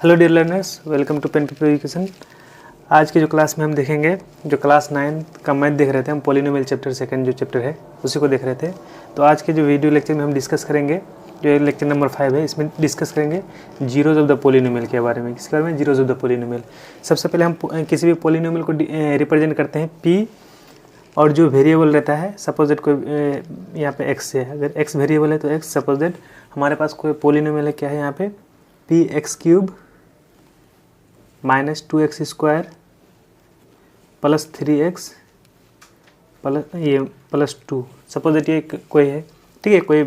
Hello dear learners, welcome to pen paper education. आज के जो क्लास में हम देखेंगे, जो क्लास 9 का मैथ देख रहे थे हम, पॉलिनोमियल चैप्टर सेकंड जो चैप्टर है उसी को देख रहे थे। तो आज के जो वीडियो लेक्चर में हम डिस्कस करेंगे, जो लेक्चर नंबर 5 है, इसमें डिस्कस करेंगे जीरोज ऑफ द पॉलिनोमियल के बारे में। किसके बारे में? Zeros of the polynomial. सबसे पहले हम किसी भी पॉलिनोमियल को रिप्रेजेंट करते हैं पी, और जो वेरिएबल रहता है, सपोज दैट कोई यहाँ पे एक्स है, अगर एक्स वेरिएबल है तो एक्स, सपोज दैट हमारे पास कोई पॉलिनोमियल है, क्या है यहाँ पे, P x cube minus 2x square plus 3x plus 2। Suppose that ये कोई है, ठीक है, कोई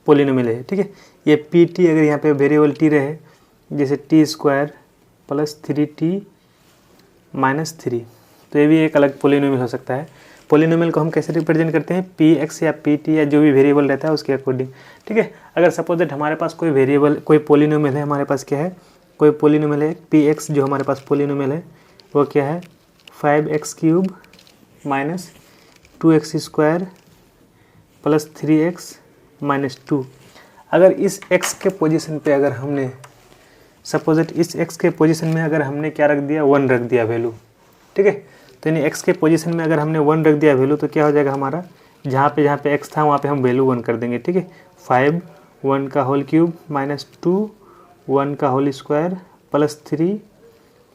पॉलिनोमियल है, ठीक है। ये पी टी, अगर यहाँ पे वेरिएबल टी रहे, जैसे T square plus 3t minus 3, तो ये भी एक अलग पॉलिनोमियल हो सकता है। पॉलिनोमियल को हम कैसे रिप्रेजेंट करते हैं? पी एक्स या पी टी या जो भी वेरिएबल रहता है उसके अकॉर्डिंग, ठीक है। अगर सपोज दैट हमारे पास कोई वेरिएबल, कोई पॉलिनोमियल है, हमारे पास क्या है, कोई पॉलिनोमियल है पी एक्स, जो हमारे पास पॉलिनोमियल है वो क्या है, 5x cube minus 2x square plus 3x minus 2। अगर इस x के पोजीशन पे अगर हमने, सपोज इस x के पोजीशन में अगर हमने क्या रख दिया, 1 रख दिया वैल्यू, ठीक है। तो यानी x के पोजीशन में अगर हमने 1 रख दिया वैल्यू, तो क्या हो जाएगा हमारा, जहाँ पे x था वहाँ पे हम वैल्यू 1 कर देंगे, ठीक है। 5 1 का होल क्यूब माइनस 2 1 का होल स्क्वायर प्लस 3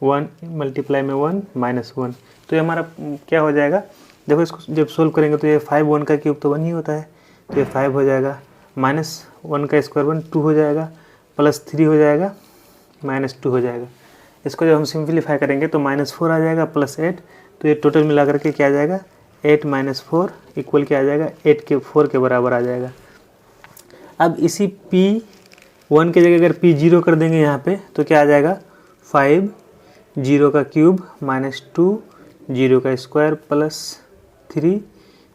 1 मल्टीप्लाई में 1 माइनस 1। तो ये हमारा क्या हो जाएगा, देखो इसको जब सोल्व करेंगे तो ये 5 1 का क्यूब तो 1 ही होता है, तो ये 5 हो जाएगा, माइनस 1 का स्क्वायर 1 2 हो जाएगा, प्लस 3 हो जाएगा, माइनस 2 हो जाएगा। इसको जब हम सिंप्लीफाई करेंगे तो माइनस 4 आ जाएगा प्लस 8, तो ये टोटल मिला करके क्या आ जाएगा, 8 माइनस 4 इक्वल क्या आ जाएगा, 8 के 4 के बराबर आ जाएगा। अब इसी P1 की जगह अगर P0 कर देंगे यहाँ पे, तो क्या आ जाएगा, 5 0 का क्यूब माइनस 2 0 का स्क्वायर प्लस 3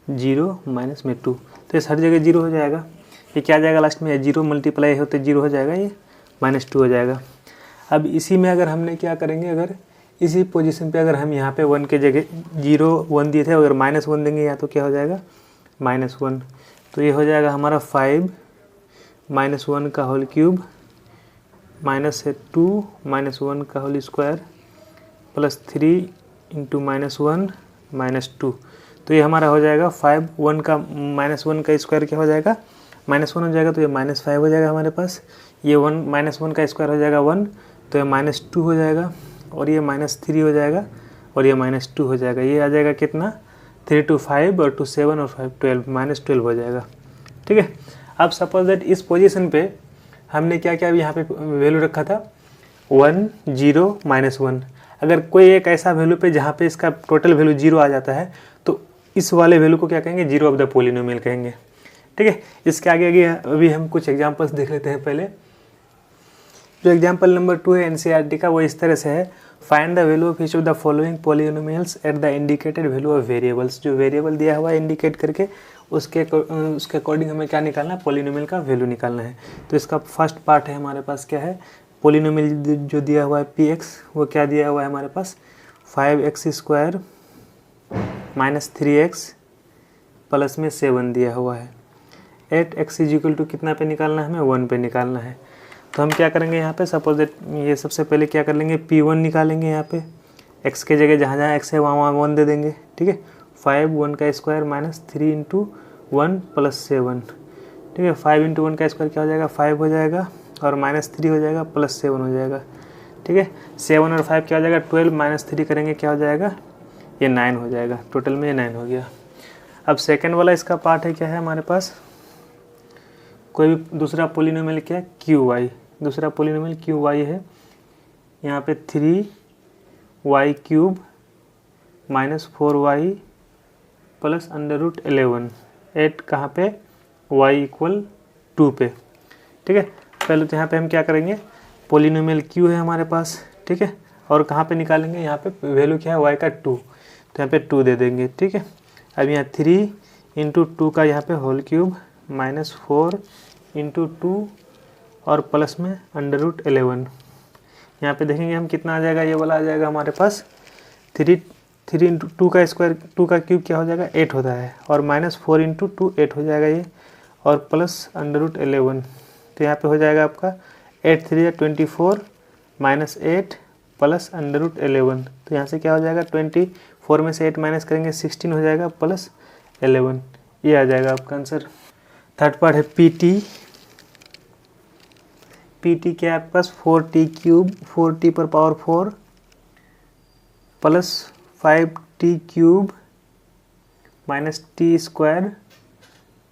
0 माइनस में 2। तो इस हर जगह 0 हो जाएगा। ये क्या आ जाएगा लास्ट में, 0 मल्टीप्लाई होते 0 हो जाएगा, ये माइनस 2 हो जाएगा। अब इसी में अगर हमने क्या करेंगे, अगर इसी पोजीशन पे अगर हम यहाँ पे 1 के जगह 0 1 दिए थे, अगर माइनस 1 देंगे यहाँ, तो क्या हो जाएगा, माइनस 1। तो ये हो जाएगा हमारा 5 माइनस 1 का होल क्यूब माइनस 2 माइनस 1 का whole square plus 3 into minus 1 minus 2। तो ये हमारा हो जाएगा 5 1 का माइनस 1 का स्क्वायर क्या हो जाएगा, माइनस 1 हो जाएगा, तो ये माइनस 5 हो जाएगा हमारे पास। ये 1 माइनस 1 का स्क्वायर हो जाएगा 1, तो ये माइनस 2 हो जाएगा, और ये माइनस 3 हो जाएगा, और ये माइनस 2 हो जाएगा। ये आ जाएगा कितना, 3 2 5 और 2 7 और 5 12, माइनस 12 हो जाएगा, ठीक है। अब सपोज दैट इस पोजीशन पे हमने क्या क्या यहाँ पे वैल्यू रखा था, 1 0 माइनस 1। अगर कोई एक ऐसा वैल्यू पे जहाँ पे इसका टोटल वैल्यू 0 आ जाता है, तो इस वाले वैल्यू को क्या कहेंगे, जीरो ऑफ द पॉलिनोमियल कहेंगे, ठीक है। इसके आगे अभी हम कुछ एग्जांपल्स देख लेते हैं। पहले जो एग्जांपल नंबर 2 है एनसीईआरटी का, वो इस तरह से है, find the value of each of the following polynomials at the indicated value of variables. जो वेरिएबल दिया हुआ है इंडिकेट करके, उसके अकॉर्डिंग हमें क्या निकालना है, पॉलिनोमियल का वैल्यू निकालना है। तो इसका फर्स्ट पार्ट है हमारे पास क्या है, पॉलिनोमियल जो दिया हुआ है पी एक्स, वो क्या दिया हुआ है हमारे पास, 5x square minus 3x plus में 7 दिया हुआ है। 8x इज इक्वल टू कितना पे निकालना है, हमें 1 पे निकालना है। तो हम क्या करेंगे यहाँ पे, सपोज दैट ये सबसे पहले क्या कर लेंगे, P1 निकालेंगे। यहाँ पे x के जगह जहाँ जहाँ x है वहाँ 1 दे देंगे, ठीक है। 5 1 का स्क्वायर माइनस 3 इंटू 1 प्लस 7, ठीक है। 5 इंटू 1 का स्क्वायर क्या हो जाएगा, 5 हो जाएगा, और माइनस 3 हो जाएगा, प्लस 7 हो जाएगा, ठीक है। 7 और 5 क्या हो जाएगा, 12 माइनस 3 करेंगे क्या हो जाएगा, ये 9 हो जाएगा। टोटल में ये 9 हो गया। अब सेकेंड वाला इसका पार्ट है, क्या है हमारे पास, कोई भी दूसरा पॉलिनोमियल क्या है, क्यू वाई। दूसरा पॉलिनोमियल क्यू वाई है, यहाँ पे 3y cube minus 4y plus √11, 8 कहाँ पे, y इक्वल 2 पे, ठीक है। पहले तो यहाँ पे हम क्या करेंगे, पॉलिनोमियल क्यू है हमारे पास, ठीक है, और कहाँ पे निकालेंगे, यहाँ पे वैल्यू क्या है, y का 2, तो यहाँ पे 2 दे देंगे, ठीक है। अब यहाँ 3 इंटू 2 का यहाँ पे होल क्यूब माइनस 4 इंटू 2 और प्लस में √11। यहाँ पे देखेंगे हम कितना आ जाएगा, ये वाला आ जाएगा हमारे पास 3 इंटू 2 का स्क्वायर, 2 का क्यूब क्या हो जाएगा, 8 होता है, और माइनस 4 इंटू 2 8 हो जाएगा ये, और प्लस √11। तो यहाँ पे हो जाएगा आपका 8 3 24 -8 प्लस √11। तो यहाँ से क्या हो जाएगा 24 में से 8 माइनस करेंगे 16 हो जाएगा प्लस 11। ये आ जाएगा आपका आंसर। थर्ड पार्ट है पीटी क्या है आपके पास 4t³ 4t पर power 4 plus 5t³ minus t²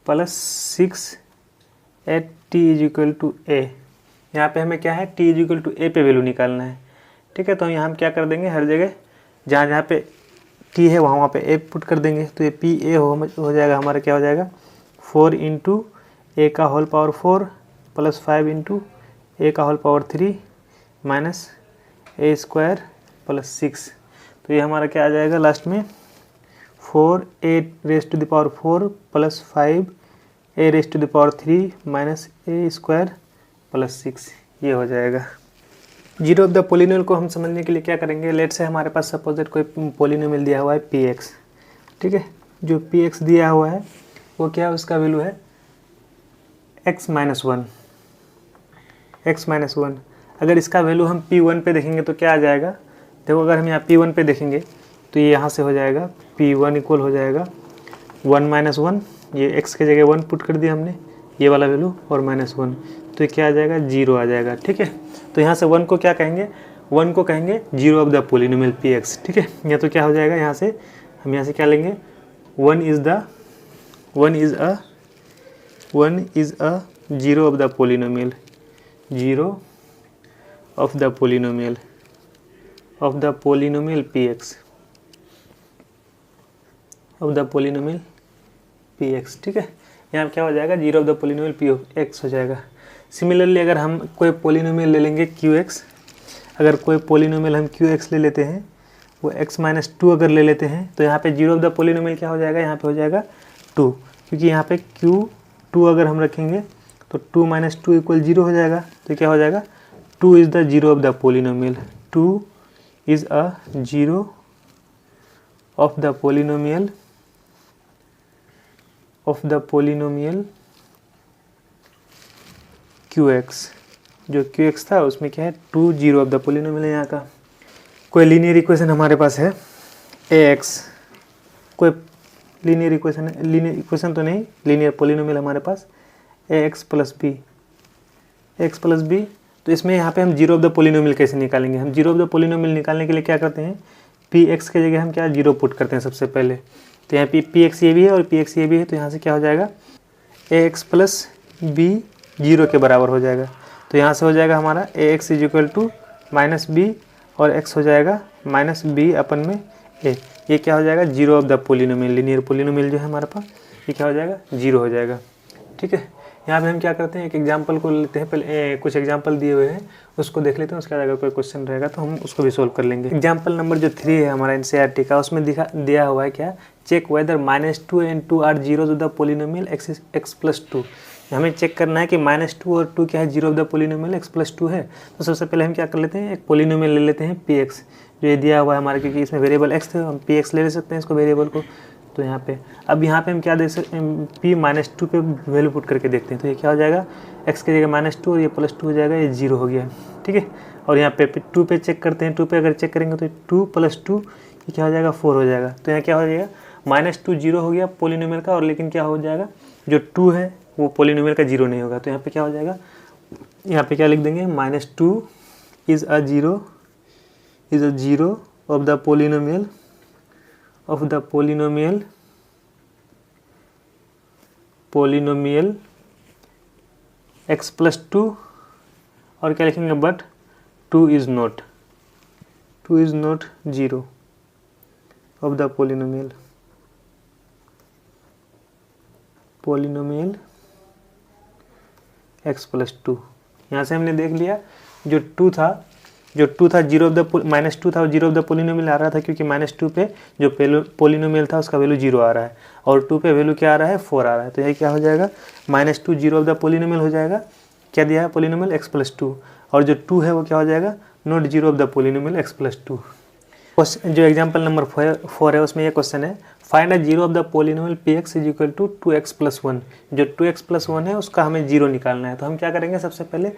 plus 6 at t = a। यहाँ पे हमें क्या है t = a पे वैल्यू निकालना है। ठीक है, तो यहाँ हम क्या कर देंगे, हर जगह जहाँ जहाँ पे t है वहाँ पे a पुट कर देंगे। तो ये p a हो जाएगा हमारा, क्या हो जाएगा 4 × a का होल पावर 4 प्लस 5 × a का whole power 3 minus a² plus 6। तो ये हमारा क्या आ जाएगा लास्ट में 4a⁴ plus 5a⁴ minus a² plus 6। ये हो जाएगा। जीरो ऑफ द पोलिनोमियल को हम समझने के लिए क्या करेंगे, लेट से हमारे पास सपोज दैट कोई पोलिनोमियल दिया हुआ है px। ठीक है, जो px दिया हुआ है वो क्या है, उसका वैल्यू है x - 1। अगर इसका वैल्यू हम p1 पे देखेंगे तो क्या आ जाएगा, देखो अगर हम यहाँ p1 पे देखेंगे तो ये यहाँ से हो जाएगा p1 इक्वल हो जाएगा 1 - 1, ये x के जगह 1 पुट कर दिया हमने, ये वाला वैल्यू, और -1, तो ये क्या आ जाएगा 0 आ जाएगा। ठीक है, तो यहाँ से 1 को क्या कहेंगे, 1 को कहेंगे zero of the polynomial px। ठीक है, या तो क्या हो जाएगा, यहाँ से हम यहाँ से क्या लेंगे 1 is a zero of the polynomial, zero of the polynomial px, of the polynomial px। ठीक है, यहाँ क्या हो जाएगा zero of the polynomial px हो जाएगा। सिमिलरली अगर हम कोई पोलिनोमियल ले लेंगे qx, अगर कोई पोलिनोमियल हम qx ले लेते हैं, वो x - 2 अगर ले लेते हैं, तो यहाँ पे जीरो ऑफ द पोलिनोमियल क्या हो जाएगा, यहाँ पे हो जाएगा 2, क्योंकि यहाँ पे q2 अगर हम रखेंगे तो 2 - 2 = 0 हो जाएगा। तो क्या हो जाएगा 2 is the zero of the polynomial, 2 is a zero of the polynomial qx। जो qx था उसमें क्या है 2 जीरो ऑफ द पोलिनोमियल है यहाँ का। कोई लीनियर इक्वेशन हमारे पास है ax, कोई लीनियर इक्वेशन तो नहीं, लीनियर पोलिनोमियल हमारे पास ax + b। तो इसमें यहाँ पे हम जीरो ऑफ द पोलिनोमियल कैसे निकालेंगे, हम जीरो ऑफ द पोलिनोमियल निकालने के लिए क्या करते हैं, px के जगह हम क्या जीरो पुट करते हैं सबसे पहले। तो यहाँ पे px ये भी है और px ये भी है, तो यहाँ से क्या हो जाएगा ax + b 0 के बराबर हो जाएगा। तो यहाँ से हो जाएगा हमारा ax = -b और x हो जाएगा -b/a। ये क्या हो जाएगा zero of the polynomial, linear polynomial जो है हमारे पास, ये क्या हो जाएगा 0 हो जाएगा। ठीक है, यहाँ पे हम क्या करते हैं, एक एग्जांपल को लेते हैं, पहले कुछ एग्जांपल दिए हुए हैं उसको देख लेते हैं, उसके बाद अगर कोई क्वेश्चन रहेगा तो हम उसको भी सोल्व कर लेंगे। एग्जांपल नंबर जो 3 है हमारा NCERT का, उसमें दिया हुआ है क्या, check whether -2 and 2 are zero of the polynomial x + 2। हमें चेक करना है कि -2 और 2 क्या है, zero of the polynomial x + 2 है। तो सबसे पहले हम क्या कर लेते हैं, एक पोलिनोमियल ले लेते हैं px, जो ये दिया हुआ है हमारे, क्योंकि इसमें वेरिएबल x थे, हम px ले सकते हैं इसको वेरिएबल को। तो यहाँ पे अब यहाँ पे हम क्या देख सकते हैं, p - 2 पे वैल्यू पुट करके देखते हैं। तो ये क्या हो जाएगा x के जगह -2 और ये +2 हो जाएगा, ये 0 हो गया। ठीक है, और यहाँ पे 2 पे चेक करते हैं, 2 पे अगर चेक करेंगे तो 2 + 2 ये क्या हो जाएगा 4 हो जाएगा। तो यहाँ क्या हो जाएगा -2 0 हो गया पोलिनोमियल का, और लेकिन क्या हो जाएगा जो 2 है वो पोलिनोमियल का 0 नहीं होगा। तो यहाँ पे क्या हो जाएगा, यहाँ पे क्या लिख देंगे -2 is a zero of the polynomial x + 2, और क्या लिखेंगे but 2 is not zero of the polynomial x + 2। यहाँ से हमने देख लिया जो 2 था जीरो ऑफ द -2 था, जीरो ऑफ द पोलिनोमियल आ रहा था, क्योंकि -2 पे जो पोलिनोमियल था उसका वैल्यू 0 आ रहा है, और 2 पे वैल्यू क्या आ रहा है 4 आ रहा है। तो ये क्या हो जाएगा -2 जीरो ऑफ द पोलिनोमियल हो जाएगा, क्या दिया है पोलिनोमियल x + 2, और जो 2 है वो क्या हो जाएगा not zero of the polynomial x + 2। जो एग्जाम्पल नंबर 4 है उसमें ये क्वेश्चन है, find a zero of the polynomial px = 2x + 1। जो 2x + 1 है उसका हमें जीरो निकालना है। तो हम क्या करेंगे, सबसे पहले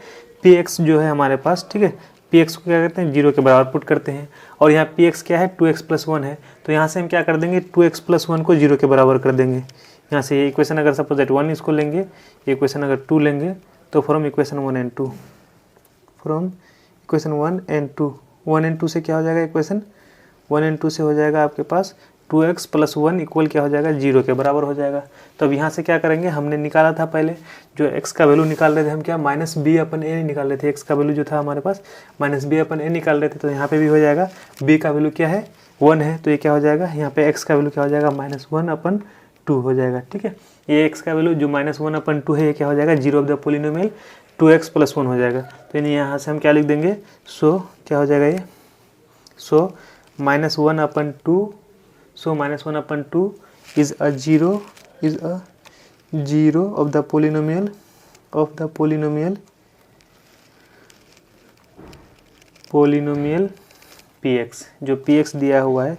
px जो है हमारे पास, ठीक है, पी एक्स को क्या करते हैं 0 के बराबर पुट करते हैं, और यहाँ पी एक्स क्या है 2x + 1 है, तो यहाँ से हम क्या कर देंगे 2x + 1 को 0 के बराबर कर देंगे। यहाँ से ये इक्वेशन अगर सपोज दैट 1 इसको लेंगे, ये इक्वेशन अगर 2 लेंगे, तो from equation 1 and 2, from equation 1 and 2, 1 and 2 से क्या हो जाएगा, इक्वेशन 1 and 2 से हो जाएगा आपके पास 2x + 1 इक्वल क्या हो जाएगा 0 के बराबर हो जाएगा। तो अब यहाँ से क्या करेंगे, हमने निकाला था पहले जो x का वैल्यू निकाल रहे थे हम क्या -b/a निकाल रहे थे, x का वैल्यू जो था हमारे पास -b/a निकाल रहे थे, तो यहाँ पे भी हो जाएगा b का वैल्यू क्या है 1 है, तो ये क्या हो जाएगा यहाँ पे x का वैल्यू क्या हो जाएगा -1/2 हो जाएगा। ठीक है, ये x का वैल्यू जो -1/2 है ये क्या हो जाएगा 0 ऑफ द पोलिनोमियल 2x + 1 हो जाएगा। तो यानी यहाँ से हम क्या लिख देंगे, सो क्या हो जाएगा ये, सो -1/2, so -1/2 is a 0 of the polynomial px, जो px दिया हुआ है,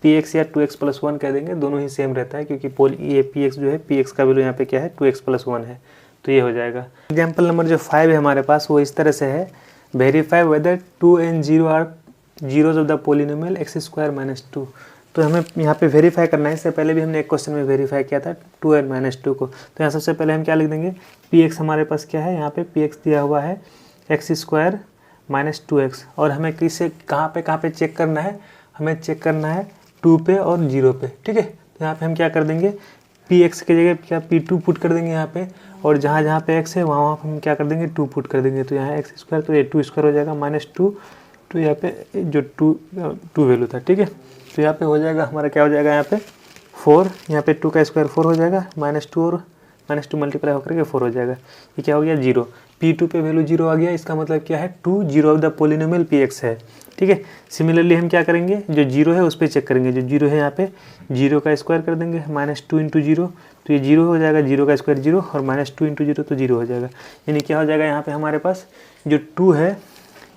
px या 2x + 1 कह देंगे, दोनों ही सेम रहता है क्योंकि ये px जो है px का वैल्यू यहाँ पे क्या है 2x + 1 है, तो ये हो जाएगा। एग्जाम्पल नंबर जो 5 है हमारे पास वो इस तरह से है, verify whether 2 and 0 are zeros of the polynomial x² - 2। तो हमें यहाँ पे वेरीफाई करना है, इससे पहले भी हमने एक क्वेश्चन में वेरीफाई किया था 2 and -2 को। तो यहाँ सबसे पहले हम क्या लिख देंगे, px हमारे पास क्या है, यहाँ पे px दिया हुआ है x² - 2x, और हमें किससे कहाँ पे चेक करना है, हमें चेक करना है 2 पे और 0 पे। ठीक है, तो यहाँ पे हम क्या कर देंगे, px की जगह क्या p2 पुट कर देंगे यहाँ पे, और जहाँ पे x है वहाँ हम क्या कर देंगे 2 पुट कर देंगे, तो यहाँ x², तो ये 2² हो जाएगा -2, तो यहाँ पे जो 2 वैल्यू था। ठीक है, तो यहाँ पे हो जाएगा हमारा क्या हो जाएगा यहाँ पे 4, यहाँ पे 2 का स्क्वायर 4 हो जाएगा, -2 और -2 मल्टीप्लाई होकर के 4 हो जाएगा, ये क्या हो गया 0। p2 पे वैल्यू 0 आ गया, इसका मतलब क्या है 2 0 ऑफ द पोलिनोमियल px है। ठीक है, सिमिलरली हम क्या करेंगे, जो 0 है उस पर चेक करेंगे, जो 0 है यहाँ पे 0 का स्क्वायर कर देंगे, -2 × 0, तो ये 0 हो जाएगा, 0 का स्क्वायर 0, और -2 × 0 तो 0 हो जाएगा। यानी क्या हो जाएगा यहाँ पे हमारे पास जो 2 है,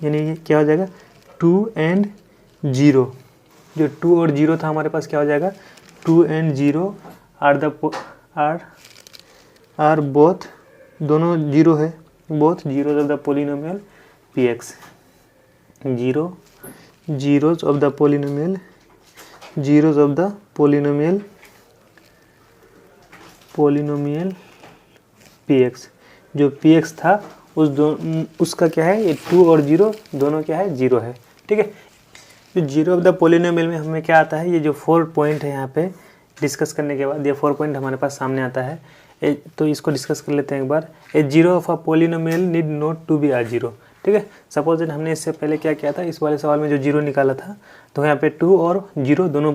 यानी क्या हो जाएगा 2 and 0, जो 2 और 0 था हमारे पास क्या हो जाएगा 2 and 0 आर बोथ, दोनों 0 है, both zeros of the polynomial px, zeros of the polynomial px, जो px था उसका क्या है ये 2 और 0 दोनों क्या है 0 है। ठीक है, जो 0 ऑफ द पोलिनोमियल में हमें क्या आता है, ये जो 4 पॉइंट है यहाँ पे डिस्कस करने के बाद ये 4 पॉइंट हमारे पास सामने आता है, तो इसको डिस्कस कर लेते हैं एक बार। A 0 of a polynomial need not to be a 0। ठीक है, सपोज दैट हमने इससे पहले क्या किया था, इस वाले सवाल में जो 0 निकाला था, तो यहाँ पे 2 और 0 दोनों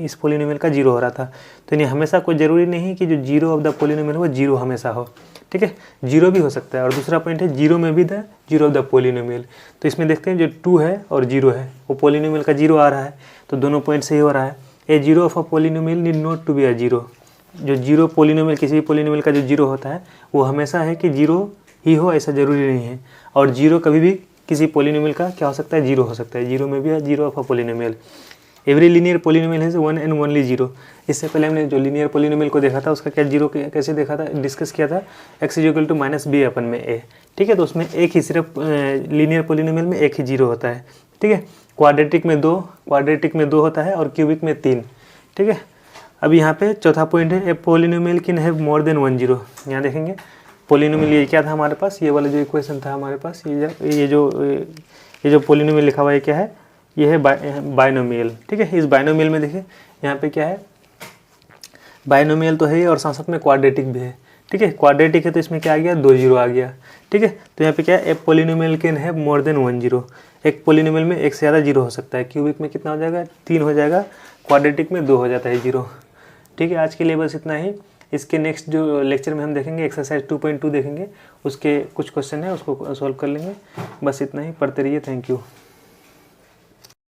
इस पोलिनोमियल का 0 हो रहा था। तो यानी हमेशा कोई ज़रूरी नहीं कि जो 0 ऑफ द पोलिनोमियल वो 0 हमेशा हो। ठीक है, 0 भी हो सकता है, और दूसरा पॉइंट है 0 में भी द 0 ऑफ द पोलिनोमियल। तो इसमें देखते हैं जो 2 है और 0 है वो पोलिनोमियल का 0 आ रहा है, तो दोनों पॉइंट सही हो रहा है। A 0 of a polynomial need not to be a 0, जो 0 पोलिनोमियल किसी भी पोलिनोमियल का जो 0 होता है वो हमेशा है कि 0 ही हो, ऐसा ज़रूरी नहीं है। और 0 कभी भी किसी पोलिनोमियल का क्या हो सकता है 0 हो सकता है, 0 में भी है 0 of a polynomial. Every linear polynomial है 1 and only 0। इससे पहले हमने जो लीनियर पोलिनोमियल को देखा था उसका क्या 0 कैसे देखा था, डिस्कस किया था, x = -b/a। ठीक है, तो उसमें एक ही सिर्फ लीनियर पोलिनोमियल में एक ही 0 होता है। ठीक है, क्वाड्रेटिक में 2 होता है और क्यूबिक में 3। ठीक है, अब यहाँ पे चौथा पॉइंट है, a polynomial can have more than 1 0। यहाँ देखेंगे पोलिनोमियल ये क्या था हमारे पास, ये वाला जो इक्वेशन था हमारे पास, ये जो पोलिनोमियल लिखा हुआ है क्या है, ये है बाइनोमियल। ठीक है, इस बाइनोमियल में देखिए यहाँ पे क्या है, बाइनोमियल तो है और साथ साथ में क्वाड्रेटिक भी है। ठीक है, क्वाड्रेटिक है तो इसमें क्या आ गया 2 0 आ गया। ठीक है, तो यहाँ पे क्या है, a polynomial can have more than 1 0। एक पोलिनोमियल में एक से ज़्यादा 0 हो सकता है। क्यूबिक में कितना हो जाएगा 3 हो जाएगा, क्वाड्रेटिक में 2 हो जाता है 0। ठीक है, आज के लिए बस इतना ही। इसके नेक्स्ट जो लेक्चर में हम देखेंगे एक्सरसाइज 2.2 देखेंगे, उसके कुछ क्वेश्चन है उसको सॉल्व कर लेंगे। बस इतना ही, पढ़ते रहिए। Thank you.